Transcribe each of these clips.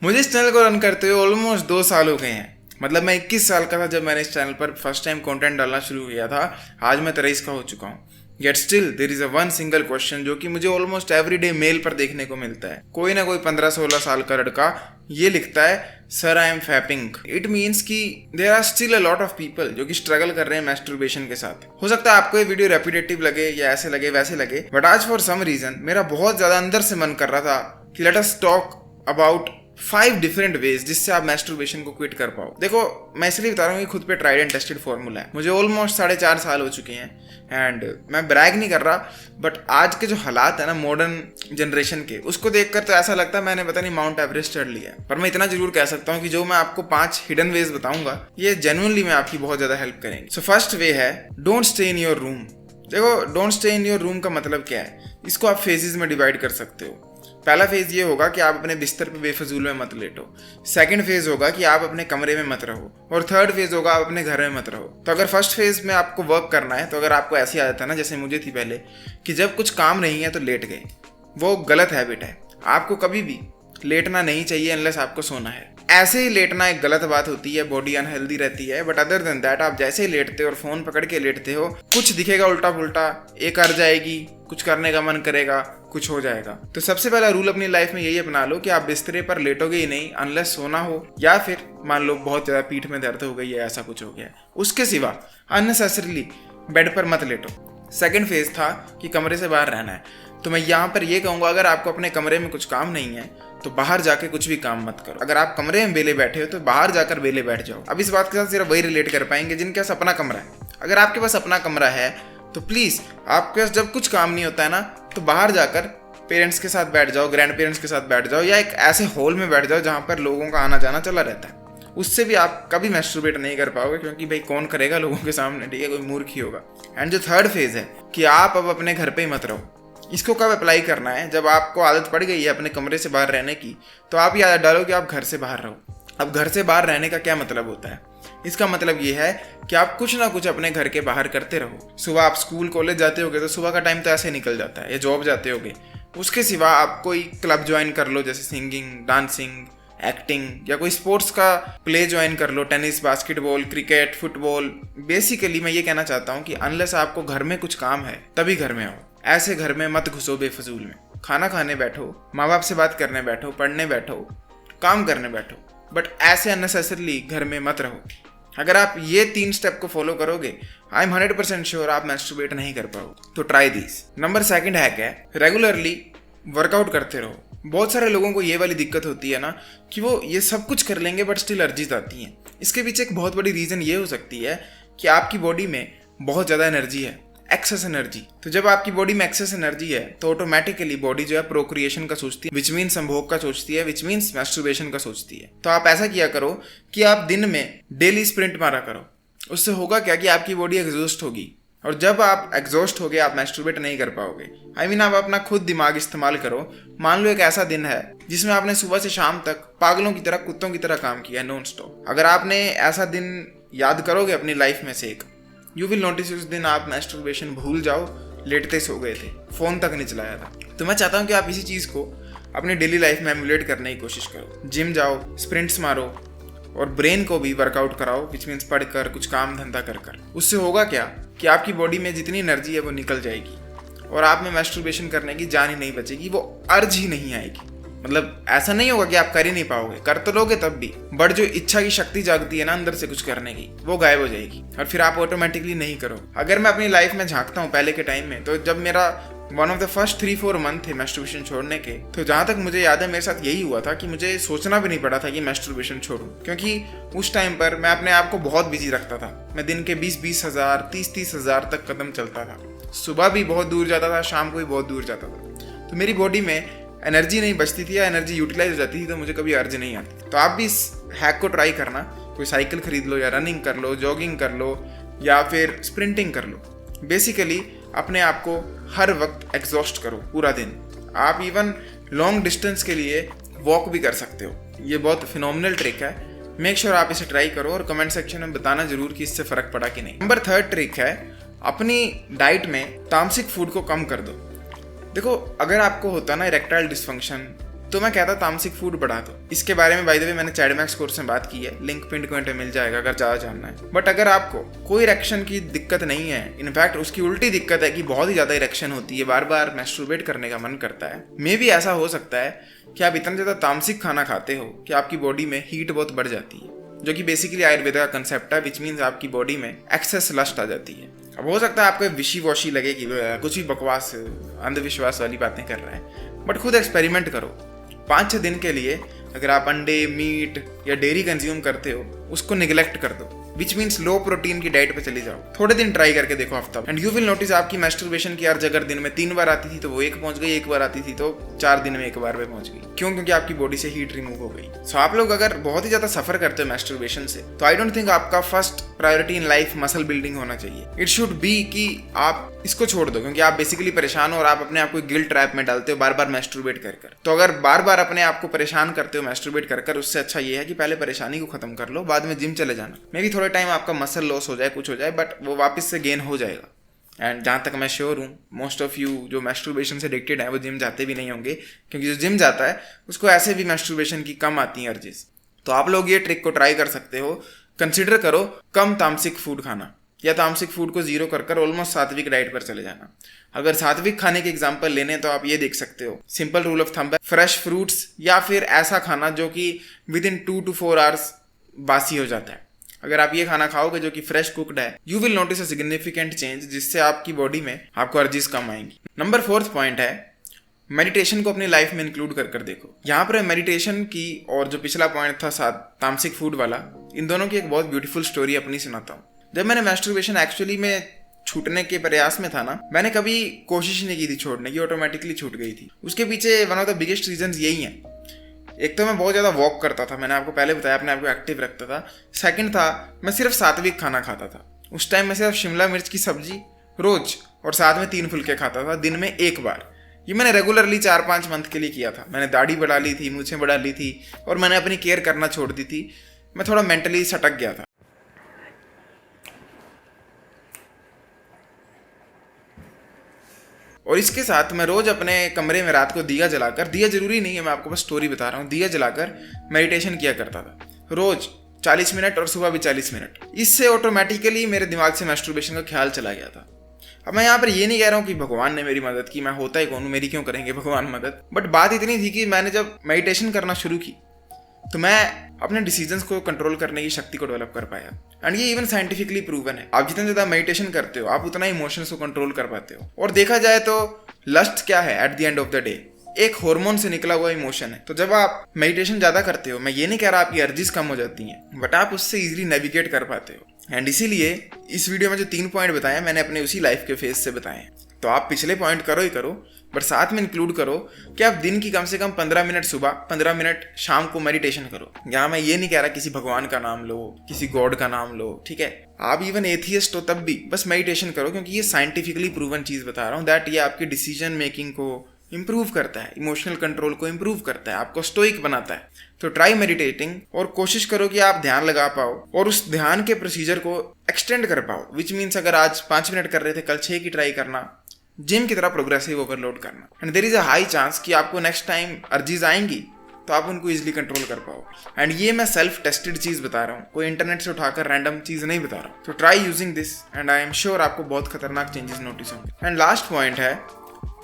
मुझे इस चैनल को रन करते हुए ऑलमोस्ट 2 साल हो गए हैं। मतलब मैं 21 साल का था जब मैंने इस चैनल पर फर्स्ट टाइम कंटेंट डालना शुरू किया था। आज मैं 23 का हो चुका हूँ। Yet still there is a one single question जो कि मुझे ऑलमोस्ट एवरी डे मेल पर देखने को मिलता है। कोई ना कोई 15-16 साल का लड़का ये लिखता है, sir I am fapping. It means कि there are still a lot of people जो कि स्ट्रगल कर रहे हैं मैस्टरबेशन के साथ। हो सकता है आपको ये वीडियो रेपिटेटिव लगे या ऐसे लगे वैसे लगे, बट आज फॉर सम रीजन मेरा बहुत ज्यादा अंदर से मन कर रहा था कि let us talk about 5 different ways जिससे आप मैस्टरबेशन को क्विट कर पाओ। देखो, मैं इसलिए बता रहा हूँ कि खुद पे ट्राइड एंड टेस्टेड फॉर्मूला है। मुझे ऑलमोस्ट 4.5 साल हो चुके हैं एंड मैं ब्रैग नहीं कर रहा, बट आज के जो हालात है ना मॉडर्न जनरेशन के, उसको देखकर तो ऐसा लगता है मैंने पता नहीं माउंट एवरेस्ट चढ़ लिया है। पर मैं इतना जरूर कह सकता हूँ कि जो मैं आपको 5 हिडन वेज बताऊंगा ये जेन्युइनली में आपकी बहुत ज्यादा हेल्प करेंगे। सो फर्स्ट वे है don't stay in your room. देखो, don't stay in your room का मतलब क्या है, इसको आप फेजेस में डिवाइड कर सकते हो। पहला फेज ये होगा कि आप अपने बिस्तर पे बेफजूल में मत लेटो। सेकंड फेज होगा कि आप अपने कमरे में मत रहो। और थर्ड फेज होगा आप अपने घर में मत रहो। तो अगर फर्स्ट फेज में आपको वर्क करना है, तो अगर आपको ऐसी आदत है ना जैसे मुझे थी पहले कि जब कुछ काम नहीं है तो लेट गए, वो गलत हैबिट है। आपको कभी भी लेटना नहीं चाहिए अनलेस आपको सोना है। ऐसे ही लेटना एक गलत बात होती है, बॉडी अनहेल्दी रहती है। बट अदर देन दैट आप जैसे ही लेटते हो और फोन पकड़ के लेटते हो, कुछ दिखेगा उल्टा पुल्टा, एक कर जाएगी, कुछ करने का मन करेगा, कुछ हो जाएगा। तो सबसे पहला रूल अपनी लाइफ में यही अपना लो कि आप बिस्तरे पर लेटोगे ही नहीं अनलेस सोना हो, या फिर मान लो बहुत ज्यादा पीठ में दर्द हो गई है, ऐसा कुछ हो गया। उसके सिवा अननेसेसरीली बेड पर मत लेटो। सेकंड फेज था कि कमरे से बाहर रहना है। तो मैं यहाँ पर ये कहूँगा, अगर आपको अपने कमरे में कुछ काम नहीं है तो बाहर जाके कुछ भी काम मत करो। अगर आप कमरे में वेले बैठे हो तो बाहर जाकर वेले बैठ जाओ। अब इस बात के साथ सिर्फ वही रिलेट कर पाएंगे जिनके पास अपना कमरा है। अगर आपके पास अपना कमरा है तो प्लीज आपके पास जब कुछ काम नहीं होता है ना, तो बाहर जाकर पेरेंट्स के साथ बैठ जाओ, ग्रैंड पेरेंट्स के साथ बैठ जाओ, या एक ऐसे हॉल में बैठ जाओ जहाँ पर लोगों का आना जाना चला रहता है। उससे भी आप कभी मैस्टरबेट नहीं कर पाओगे, क्योंकि भाई कौन करेगा लोगों के सामने, ठीक है, कोई मूर्ख ही होगा। एंड जो थर्ड फेज है कि आप अब अपने घर पे ही मत रहो। इसको कब अप्लाई करना है, जब आपको आदत पड़ गई है अपने कमरे से बाहर रहने की, तो आप ये आदत डालो कि आप घर से बाहर रहो। अब घर से बाहर रहने का क्या मतलब होता है? इसका मतलब ये है कि आप कुछ ना कुछ अपने घर के बाहर करते रहो। सुबह आप स्कूल कॉलेज जाते होगे तो सुबह का टाइम तो ऐसे निकल जाता है, या जॉब जाते होगे। उसके सिवा आप कोई क्लब ज्वाइन कर लो, जैसे सिंगिंग, डांसिंग, एक्टिंग, या कोई स्पोर्ट्स का प्ले ज्वाइन कर लो, tennis, basketball, cricket, football. Basically मैं ये कहना चाहता हूँ कि अनलेस आपको घर में कुछ काम है तभी घर में आओ। ऐसे घर में मत घुसो बेफजूल में। खाना खाने बैठो, माँ बाप से बात करने बैठो, पढ़ने बैठो, काम करने बैठो, बट ऐसे अननेसेसरली घर में मत रहो। अगर आप ये 3 स्टेप को फॉलो करोगे, आई एम 100% श्योर आप मैस्टरबेट नहीं कर पाओगे। तो ट्राई दिस। नंबर 2 हैक है रेगुलरली वर्कआउट करते रहो। बहुत सारे लोगों को ये वाली दिक्कत होती है ना कि वो ये सब कुछ कर लेंगे बट स्टिल एलर्जीज आती हैं। इसके पीछे एक बहुत बड़ी रीजन ये हो सकती है कि आपकी बॉडी में बहुत ज़्यादा एनर्जी है, एक्सेस एनर्जी। तो जब आपकी बॉडी में एक्सेस एनर्जी है तो ऑटोमेटिकली बॉडी जो है प्रोक्रिएशन का सोचती है, विच मीन्स संभोग का सोचती है, विच मीन्स मैस्टरबेशन का सोचती है। तो आप ऐसा किया करो कि आप दिन में डेली स्प्रिंट मारा करो। उससे होगा क्या कि आपकी बॉडी एग्जॉस्ट होगी, और जब आप एग्जॉस्ट हो गए आप मैस्टरबेट नहीं कर पाओगे। आई मीन आप अपना खुद दिमाग इस्तेमाल करो। मान लो एक ऐसा दिन है जिसमें आपने सुबह से शाम तक पागलों की तरह, कुत्तों की तरह काम किया नॉन स्टॉप। अगर आपने ऐसा दिन याद करोगे अपनी लाइफ में से एक, यू विल नोटिस उस दिन आप मैस्टरबेशन भूल जाओ, लेटते सो गए थे, फोन तक नहीं चलाया था। तो मैं चाहता हूँ कि आप इसी चीज़ को अपनी डेली लाइफ में एमुलेट करने की कोशिश करो। जिम जाओ, स्प्रिंट्स मारो, और ब्रेन को भी वर्कआउट कराओ, विच मीन्स पढ़कर, कुछ काम धंधा कर। उससे होगा क्या कि आपकी बॉडी में जितनी एनर्जी है वो निकल जाएगी और आप में मैस्टरबेशन करने की जान ही नहीं बचेगी, वो अर्ज ही नहीं आएगी। मतलब ऐसा नहीं होगा कि आप कर ही नहीं पाओगे, कर तो लोगे तब भी, बट जो इच्छा की शक्ति जागती है ना अंदर से कुछ करने की, वो गायब हो जाएगी और फिर आप ऑटोमेटिकली नहीं करो। अगर मैं अपनी लाइफ में झांकता हूँ पहले के टाइम में, तो जब मेरा one of the first 3-4 month थे मैस्टरबेशन छोड़ने के, तो जहाँ तक मुझे याद है मेरे साथ यही हुआ था कि मुझे सोचना भी नहीं पड़ा था कि मैस्टरबेशन छोड़ूं, क्योंकि उस टाइम पर मैं अपने आप को बहुत बिजी रखता था। मैं दिन के 20-20 हज़ार, 30-30 हज़ार तक कदम चलता था। सुबह भी बहुत दूर जाता था, शाम को भी बहुत दूर जाता था। तो मेरी बॉडी में एनर्जी नहीं बचती थी या एनर्जी यूटिलाइज हो जाती थी, तो मुझे कभी अर्ज नहीं आती। तो आप भी इस हैक को ट्राई करना। कोई साइकिल खरीद लो, या रनिंग कर लो, जॉगिंग कर लो, या फिर स्प्रिंटिंग कर लो। बेसिकली अपने आप को हर वक्त एग्जॉस्ट करो पूरा दिन। आप इवन लॉन्ग डिस्टेंस के लिए वॉक भी कर सकते हो। ये बहुत फिनोमिनल ट्रिक है। मेक श्योर आप इसे ट्राई करो और कमेंट सेक्शन में बताना जरूर कि इससे फर्क पड़ा कि नहीं। नंबर 3 ट्रिक है अपनी डाइट में तामसिक फूड को कम कर दो। देखो, अगर आपको होता ना इरेक्टाइल डिस्फंक्शन, तो मैं कहता तामसिक फूड बढ़ा दो। इसके बारे में बाय द वे मैंने चैडमैक्स कोर्स में बात की है, लिंक पिन कमेंट में मिल जाएगा अगर ज़्यादा जानना है। बट अगर आपको कोई इरेक्शन की दिक्कत नहीं है, इनफैक्ट उसकी उल्टी दिक्कत है कि बहुत ही ज़्यादा इरेक्शन होती है, बार बार मैस्टरबेट करने का मन करता है, मे भी ऐसा हो सकता है कि आप इतना ज़्यादा तामसिक खाना खाते हो कि आपकी बॉडी में हीट बहुत बढ़ जाती है, जो कि बेसिकली आयुर्वेदा का कंसेप्ट है, विच मीन्स आपकी बॉडी में एक्सेस लस्ट आ जाती है। अब हो सकता है आपको विशी वॉशी लगे कि कुछ भी बकवास अंधविश्वास वाली बातें कर रहे हैं, बट खुद एक्सपेरिमेंट करो। 5-6 दिन के लिए अगर आप अंडे, मीट या डेयरी कंज्यूम करते हो, उसको निगलेक्ट कर दो, विच मीन्स लो प्रोटीन की डाइट पे चले जाओ। थोड़े दिन ट्राई करके देखो हफ्ता, एंड यू विल नोटिस आपकी मैस्टरबेशन की अर्ज अगर दिन में 3 बार आती थी तो वो 1 पहुंच गई, 1 बार आती थी तो 4 दिन में 1 बार पे पहुंच गई। क्यों? क्योंकि आपकी बॉडी से हीट रिमूव हो गई। सो आप लोग अगर बहुत ही ज्यादा सफर करते हो मैस्टरबेशन से, तो आई डोंट थिंक आपका first priority in life muscle building होना चाहिए। इट शुड बी कि आप इसको छोड़ दो, क्योंकि आप बेसिकली परेशान हो और आप अपने आप को गिल्ट ट्रैप में डालते हो बार बार मैस्टरबेट कर। तो अगर बार बार अपने आप को परेशान करते हो मैस्टरबेट कर, उससे अच्छा ये है कि पहले परेशानी को खत्म कर लो, बाद में जिम चले जाना। मे बी थोड़े टाइम आपका मसल लॉस हो जाए, कुछ हो जाए, बट वो वापस से गेन हो जाएगा। एंड जहाँ तक मैं श्योर हूँ, मोस्ट ऑफ यू जो मैस्टरबेशन से एडिक्टेड है वो जिम जाते भी नहीं होंगे, क्योंकि जो जिम जाता है उसको ऐसे भी मैस्टरबेशन की कम आती हैं अर्जेस। तो आप लोग ये ट्रिक को ट्राई कर सकते हो। कंसिडर करो कम तामसिक फूड खाना, या तामसिक फूड को जीरो कर ऑलमोस्ट सात्विक डाइट पर चले जाना। अगर सात्विक खाने के एग्जांपल लेने तो आप ये देख सकते हो, सिंपल रूल ऑफ थंब है, फ्रेश फ्रूट्स या फिर ऐसा खाना जो कि विद इन 2 to 4 आवर्स बासी हो जाता है। अगर आप ये खाना खाओगे जो कि फ्रेश कुकड है, you will notice a significant change, जिससे आपकी बॉडी में आपको अर्जीज कम आएंगी। नंबर 4th पॉइंट है मेडिटेशन को अपनी लाइफ में इंक्लूड कर देखो। यहाँ पर मेडिटेशन की और जो पिछला पॉइंट था तामसिक फूड वाला, इन दोनों की एक बहुत ब्यूटीफुल स्टोरी अपनी सुनाता हूँ। जब मैंने मैस्टरबेशन एक्चुअली में छूटने के प्रयास में था ना, मैंने कभी कोशिश नहीं की थी छोड़ने की, ऑटोमेटिकली छूट गई थी। उसके पीछे one of the biggest reasons यही है। एक तो मैं बहुत ज़्यादा वॉक करता था, मैंने आपको पहले बताया, अपने आप को एक्टिव रखता था। सेकंड था मैं सिर्फ सात्विक खाना खाता था। उस टाइम मैं सिर्फ शिमला मिर्च की सब्जी रोज और साथ में 3 फुलके खाता था दिन में 1 बार। ये मैंने रेगुलरली 4-5 मंथ के लिए किया था। मैंने दाढ़ी बढ़ा ली थी, मूंछें बढ़ा ली थी, और मैंने अपनी केयर करना छोड़ दी थी। मैं थोड़ा मेंटली सटक गया था। और इसके साथ मैं रोज अपने कमरे में रात को दिया जलाकर, दिया जरूरी नहीं है, मैं आपको बस स्टोरी बता रहा हूँ, दिया जलाकर मेडिटेशन किया करता था रोज 40 मिनट, और सुबह भी 40 मिनट। इससे ऑटोमेटिकली मेरे दिमाग से मैस्टरबेशन का ख्याल चला गया था। अब मैं यहाँ पर ये नहीं कह रहा हूँ कि भगवान ने मेरी मदद की, मैं होता ही कौन हूँ, मेरी क्यों करेंगे भगवान मदद। बट बात इतनी थी कि मैंने जब मेडिटेशन करना शुरू की तो मैं अपने डिसीजंस को कंट्रोल करने की शक्ति को डेवलप कर पाया। एंड ये इवन साइंटिफिकली प्रूवन है। आप जितना ज़्यादा मेडिटेशन करते हो, आप उतना इमोशंस को कंट्रोल कर पाते हो। और देखा जाए तो लस्ट क्या है at the end of the day, एक हार्मोन से निकला हुआ इमोशन है। तो जब आप मेडिटेशन ज़्यादा करते हो, मैं ये नहीं कह रहा आपकी एनर्जीज कम हो जाती हैं, बट आप उससे इजीली नेविगेट कर पाते हो। एंड इसीलिए इस वीडियो में जो 3 पॉइंट बताए मैंने अपने उसी लाइफ के फेस से बताए हैं। तो आप पिछले पॉइंट करो ही करो, बट साथ में इंक्लूड करो कि आप दिन की कम से कम 15 मिनट सुबह, 15 मिनट शाम को मेडिटेशन करो। यहाँ मैं ये नहीं कह रहा किसी भगवान का नाम लो, किसी गॉड का नाम लो, ठीक है। आप इवन एथियस्ट हो तब भी बस मेडिटेशन करो, क्योंकि ये साइंटिफिकली प्रूवन चीज़ बता रहा हूँ दैट ये आपकी डिसीजन मेकिंग को इंप्रूव करता है, इमोशनल कंट्रोल को इंप्रूव करता है, आपको स्टोइक बनाता है। तो ट्राई मेडिटेटिंग और कोशिश करो कि आप ध्यान लगा पाओ और उस ध्यान के प्रोसीजर को एक्सटेंड कर पाओ। विच मीन्स अगर आज 5 मिनट कर रहे थे, कल 6 की ट्राई करना, जिम की तरह प्रोग्रेसिव ओवरलोड करना। And there is a high chance कि आपको नेक्स्ट टाइम अर्जीज आएंगी तो आप उनको इजीली कंट्रोल कर पाओ। एंड ये मैं सेल्फ टेस्टेड चीज़ बता रहा हूँ, कोई इंटरनेट से उठाकर रैंडम चीज़ नहीं बता रहा हूँ। तो try using this and I am sure आपको बहुत खतरनाक चेंजेस नोटिस होंगे। एंड लास्ट पॉइंट है,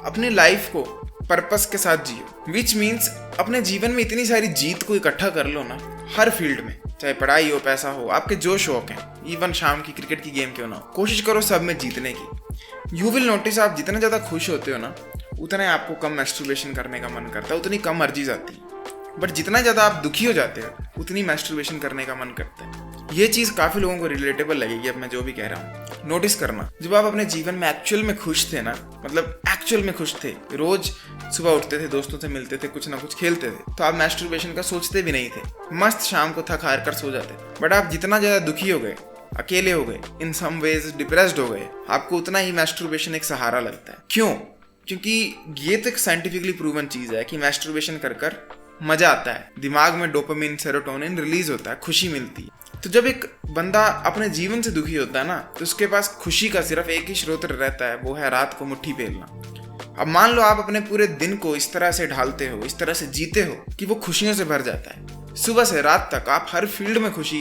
अपनी लाइफ को पर्पस के साथ जियो। विच मीन्स अपने जीवन में इतनी सारी जीत को इकट्ठा कर लो ना, हर फील्ड में, चाहे पढ़ाई हो, पैसा हो, आपके जो शौक हैं, इवन शाम की क्रिकेट की गेम क्यों ना हो, कोशिश करो सब में जीतने की। यू विल नोटिस आप जितना ज़्यादा खुश होते हो ना, उतना ही आपको कम मैस्टरबेशन करने का मन करता है, उतनी कम अर्जीज आती है। बट जितना ज़्यादा आप दुखी हो जाते हो, उतनी मैस्टरबेशन करने का मन करता है। ये चीज़ काफ़ी लोगों को रिलेटेबल लगेगी अब मैं जो भी कह रहा हूँ। नोटिस करना, जब आप अपने जीवन में एक्चुअल में खुश थे ना, मतलब एक्चुअल में खुश थे, रोज सुबह उठते थे, दोस्तों से मिलते थे, कुछ ना कुछ खेलते थे, तो आप मैस्टरबेशन का सोचते भी नहीं थे, मस्त शाम को थक हार कर सो जाते। बट आप जितना ज़्यादा दुखी हो गए, अकेले हो गए, इन सम वेज डिप्रेस्ड हो गए, आपको उतना ही मैस्टरबेशन एक सहारा लगता है। क्यों? क्योंकि ये तो एक साइंटिफिकली प्रूवन चीज़ है कि मैस्टरबेशन कर मजा आता है, दिमाग में डोपामिन, सेरोटोनिन रिलीज होता है, खुशी मिलती है। तो जब एक बंदा अपने जीवन से दुखी होता है ना, तो उसके पास खुशी का सिर्फ एक ही स्रोत रहता है, वो है रात को मुट्ठी फेरना। अब मान लो आप अपने पूरे दिन को इस तरह से ढालते हो, इस तरह से जीते हो कि वो खुशियों से भर जाता है। सुबह से रात तक आप हर फील्ड में खुशी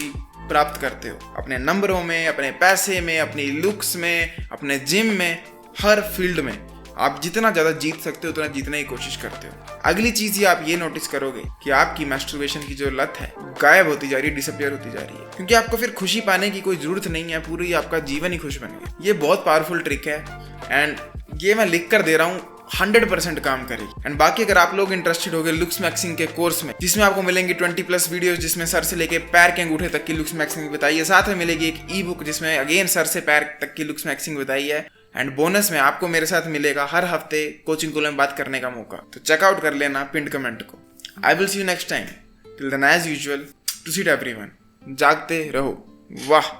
प्राप्त करते हो, अपने नंबरों में, अपने पैसे में, अपनी लुक्स में, अपने जिम में, हर फील्ड में आप जितना ज़्यादा जीत सकते हो उतना जीतने की कोशिश करते हो। अगली चीज़ ये आप ये नोटिस करोगे कि आपकी मैस्टरबेशन की जो लत है गायब होती जा रही है, डिसअपियर होती जा रही है, क्योंकि आपको फिर खुशी पाने की कोई ज़रूरत नहीं है, पूरी आपका जीवन ही खुश बन गया। ये बहुत पावरफुल ट्रिक है एंड ये मैं लिख कर दे रहा हूँ, 100% काम करेगी। एंड बाकी अगर आप लोग इंटरेस्टेड हो गए लुक्स मैक्सिंग के कोर्स में, जिसमें आपको मिलेंगे 20+ वीडियोस जिसमें सर से लेके पैर के अंगूठे तक की लुक्स मैक्सिंग बताई है, साथ में मिलेगी एक ई बुक जिसमें अगेन सर से पैर तक की लुक्स मैक्सिंग बताई है, एंड बोनस में आपको मेरे साथ मिलेगा हर हफ्ते कोचिंग कॉल में बात करने का मौका। तो चेकआउट कर लेना पिंड कमेंट को। I will see you next time. Till then as usual, to seat everyone, जागते रहो। वाह।